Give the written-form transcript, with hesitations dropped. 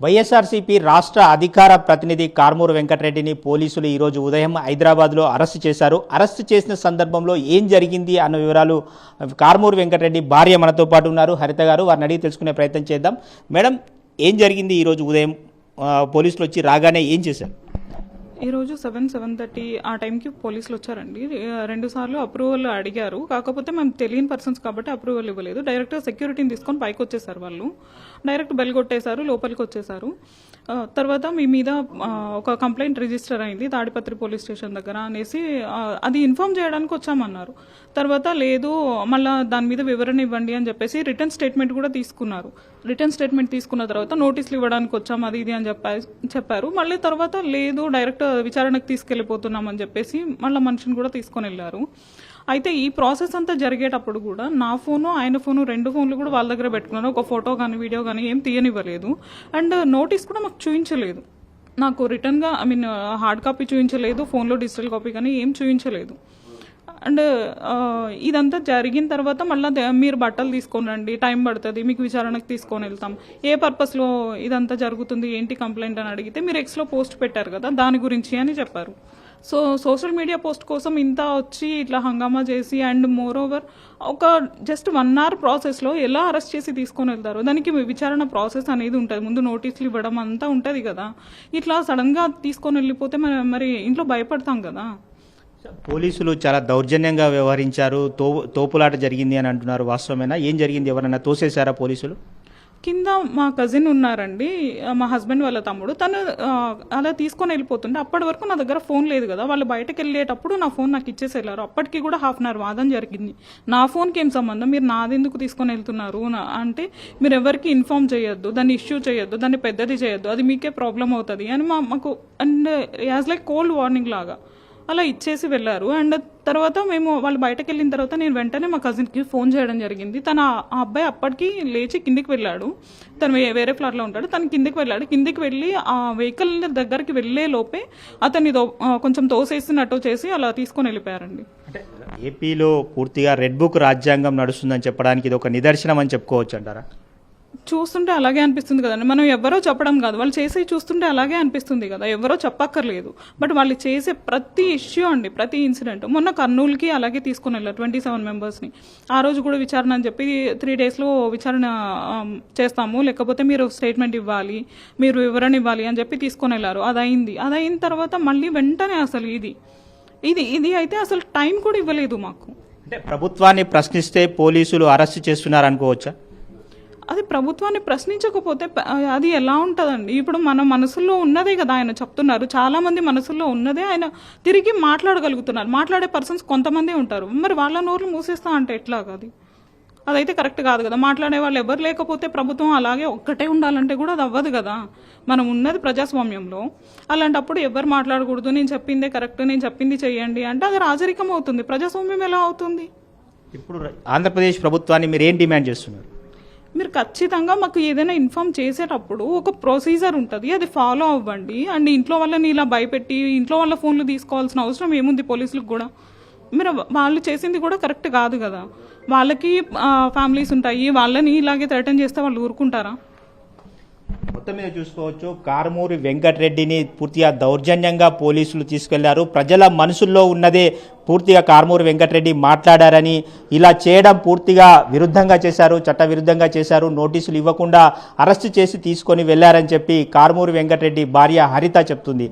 వైఎస్ఆర్సీపీ రాష్ట్ర అధికార ప్రతినిధి కార్మూరు వెంకటరెడ్డిని పోలీసులు ఈరోజు ఉదయం హైదరాబాద్లో అరెస్టు చేశారు. అరెస్టు చేసిన సందర్భంలో ఏం జరిగింది అన్న వివరాలు కార్మూరు వెంకటరెడ్డి భార్య మనతో పాటు ఉన్నారు, హరిత గారు. వారిని అడిగి తెలుసుకునే ప్రయత్నం చేద్దాం. మేడం, ఏం జరిగింది ఈరోజు ఉదయం? పోలీసులు వచ్చి రాగానే ఏం చేశారు? ఈరోజు 7:30 ఆ టైంకి పోలీసులు వచ్చారండి. 2 సార్లు అప్రూవల్ అడిగారు. కాకపోతే మేము తెలియని పర్సన్స్ కాబట్టి అప్రూవల్ ఇవ్వలేదు. డైరెక్ట్ సెక్యూరిటీని తీసుకొని పైకి వచ్చేసారు. వాళ్ళు డైరెక్ట్ బెల్ కొట్టేశారు, లోపలికి వచ్చేసారు. తర్వాత మీ మీద ఒక కంప్లైంట్ రిజిస్టర్ అయింది తాడిపత్రి పోలీస్ స్టేషన్ దగ్గర అనేసి అది ఇన్ఫార్మ్ చేయడానికి వచ్చామన్నారు. తర్వాత లేదు, మళ్ళీ దాని మీద వివరణ ఇవ్వండి అని చెప్పేసి రిటర్న్ స్టేట్మెంట్ కూడా తీసుకున్నారు. రిటర్న్ స్టేట్మెంట్ తీసుకున్న తర్వాత నోటీసులు ఇవ్వడానికి వచ్చాం అది ఇది అని చెప్పారు. మళ్ళీ తర్వాత లేదు, డైరెక్ట్ విచారణకు తీసుకెళ్లిపోతున్నామని చెప్పేసి మళ్ళీ మనిషిని కూడా తీసుకొని వెళ్ళారు. అయితే ఈ ప్రాసెస్ అంతా జరిగేటప్పుడు కూడా నా ఫోను ఆయన ఫోను 2 ఫోన్లు కూడా వాళ్ళ దగ్గర పెట్టుకున్నాను. ఒక ఫోటో కానీ వీడియో కానీ ఏం తీయనివ్వలేదు. అండ్ నోటీస్ కూడా మాకు చూపించలేదు. నాకు రిటర్న్గా హార్డ్ కాపీ చూపించలేదు, ఫోన్లో డిజిటల్ కాపీ కానీ ఏం చూపించలేదు. అండ్ ఇదంతా జరిగిన తర్వాత మళ్ళీ మీరు బట్టలు తీసుకొని రండి, టైం పడుతుంది, మీకు విచారణకు తీసుకొని వెళ్తాం, ఏ పర్పస్లో ఇదంతా జరుగుతుంది, ఏంటి కంప్లైంట్ అని అడిగితే మీరు ఎక్స్లో పోస్ట్ పెట్టారు కదా దాని గురించి అని చెప్పారు. సో సోషల్ మీడియా పోస్ట్ కోసం ఇంత వచ్చి ఇట్లా హంగామా చేసి అండ్ మోర్ ఓవర్ ఒక జస్ట్ 1 hour ప్రాసెస్లో ఎలా అరెస్ట్ చేసి తీసుకొని వెళ్తారు? దానికి విచారణ ప్రాసెస్ అనేది ఉంటుంది, ముందు నోటీసులు ఇవ్వడం అంతా ఉంటుంది కదా. ఇట్లా సడన్గా తీసుకొని వెళ్ళిపోతే మరి ఇంట్లో భయపడతాం కదా. పోలీసులు చాలా దౌర్జన్యంగా వ్యవహరించారు, తోపులాట జరిగింది అని అంటున్నారు. వాస్తవమేనా? ఏం జరిగింది? ఎవరైనా తోసేశారా పోలీసులు? కింద మా కజిన్ ఉన్నారండి, మా హస్బెండ్ వాళ్ళ తమ్ముడు. తను అలా తీసుకొని వెళ్ళిపోతుండే. అప్పటి వరకు నా దగ్గర ఫోన్ లేదు కదా. వాళ్ళు బయటకు వెళ్ళేటప్పుడు నా ఫోన్ నాకు ఇచ్చేసి వెళ్ళారు. అప్పటికి కూడా 1/2 hour వాదన జరిగింది. నా ఫోన్కి ఏం సంబంధం, మీరు నాదెందుకు తీసుకొని వెళ్తున్నారు అంటే, మీరు ఎవరికి ఇన్ఫార్మ్ చేయొద్దు, దాన్ని ఇష్యూ చేయొద్దు, దాన్ని పెద్దది చేయొద్దు, అది మీకే ప్రాబ్లం అవుతుంది అని మాకు and as like cold warning లాగా అలా ఇచ్చేసి వెళ్ళారు. అండ్ తర్వాత మేము వాళ్ళు బయటకు వెళ్ళిన తర్వాత నేను వెంటనే మా కజిన్కి ఫోన్ చేయడం జరిగింది. ఆ అబ్బాయి అప్పటికి లేచి కిందికి వెళ్ళాడు. తను వేరే ఫ్లాట్లో ఉంటాడు. తను కిందికి వెళ్ళాడు. కిందికి వెళ్ళి ఆ వెహికల్ దగ్గరికి వెళ్ళే లోపే అతన్ని కొంచెం తోసేసినట్టు చేసి అలా తీసుకొని వెళ్ళిపోయారండి. అంటే ఏపీలో పూర్తిగా రెడ్ బుక్ రాజ్యాంగం నడుస్తుందని చెప్పడానికి ఇది ఒక నిదర్శనం అని చెప్పుకోవచ్చు అంటారా? చూస్తుంటే అలాగే అనిపిస్తుంది కదండి. మనం ఎవరో చెప్పడం కాదు, వాళ్ళు చేసే చూస్తుంటే అలాగే అనిపిస్తుంది కదా. ఎవరో చెప్పక్కర్లేదు, బట్ వాళ్ళు చేసే ప్రతి ఇష్యూ అండి, ప్రతి ఇన్సిడెంట్. మొన్న కర్నూలుకి అలాగే తీసుకుని వెళ్ళారు 27 మెంబర్స్ని. ఆ రోజు కూడా విచారణ అని చెప్పి 3 daysలో విచారణ చేస్తాము, లేకపోతే మీరు స్టేట్మెంట్ ఇవ్వాలి, మీరు వివరణ ఇవ్వాలి అని చెప్పి తీసుకొని వెళ్ళారు. అది అయిన తర్వాత మళ్ళీ వెంటనే అసలు ఇది అయితే అసలు టైం కూడా ఇవ్వలేదు మాకు. అంటే ప్రభుత్వాన్ని ప్రశ్నిస్తే పోలీసులు అరెస్ట్ చేస్తున్నారు అనుకోవచ్చా? అది ప్రభుత్వాన్ని ప్రశ్నించకపోతే అది ఎలా ఉంటుందండి? ఇప్పుడు మన మనసులో ఉన్నదే కదా ఆయన చెప్తున్నారు. చాలా మంది మనసులో ఉన్నదే ఆయన తిరిగి మాట్లాడగలుగుతున్నారు. మాట్లాడే పర్సన్స్ కొంతమంది ఉంటారు. మరి వాళ్ళ నోర్లు మూసేస్తా అంటే ఎట్లా? అదైతే కరెక్ట్ కాదు కదా. మాట్లాడే వాళ్ళు ఎవరు లేకపోతే ప్రభుత్వం అలాగే ఒక్కటే ఉండాలంటే కూడా అది అవ్వదు కదా. మనం ఉన్నది ప్రజాస్వామ్యంలో. అలాంటప్పుడు ఎవరు మాట్లాడకూడదు, నేను చెప్పిందే కరెక్ట్, నేను చెప్పింది చెయ్యండి అంటే అది రాజరికం అవుతుంది. ప్రజాస్వామ్యం ఎలా అవుతుంది? ఇప్పుడు ఆంధ్రప్రదేశ్ ప్రభుత్వాన్ని మీరు ఏం డిమాండ్ చేస్తున్నారు? మీరు ఖచ్చితంగా మాకు ఏదైనా ఇన్ఫార్మ్ చేసేటప్పుడు ఒక ప్రొసీజర్ ఉంటుంది, అది ఫాలో అవ్వండి. అండ్ ఇంట్లో వాళ్ళని ఇలా భయపెట్టి ఇంట్లో వాళ్ళ ఫోన్లు తీసుకోవాల్సిన అవసరం ఏముంది పోలీసులకు కూడా? మీరు వాళ్ళు చేసింది కూడా కరెక్ట్ కాదు కదా. వాళ్ళకి ఫ్యామిలీస్ ఉంటాయి, వాళ్ళని ఇలాగే థ్రెటన్ చేస్తే వాళ్ళు ఊరుకుంటారా? మొత్తం మీద చూసుకోవచ్చు, కార్మూరి వెంకటరెడ్డిని పూర్తిగా దౌర్జన్యంగా పోలీసులు తీసుకెళ్లారు. ప్రజల మనసుల్లో ఉన్నదే పూర్తిగా కార్మూరి వెంకటరెడ్డి మాట్లాడారని, ఇలా చేయడం పూర్తిగా విరుద్ధంగా చేశారు, చట్ట విరుద్ధంగా చేశారు, నోటీసులు ఇవ్వకుండా అరెస్టు చేసి తీసుకొని వెళ్లారని చెప్పి కార్మూరి వెంకటరెడ్డి భార్య హరిత చెప్తుంది.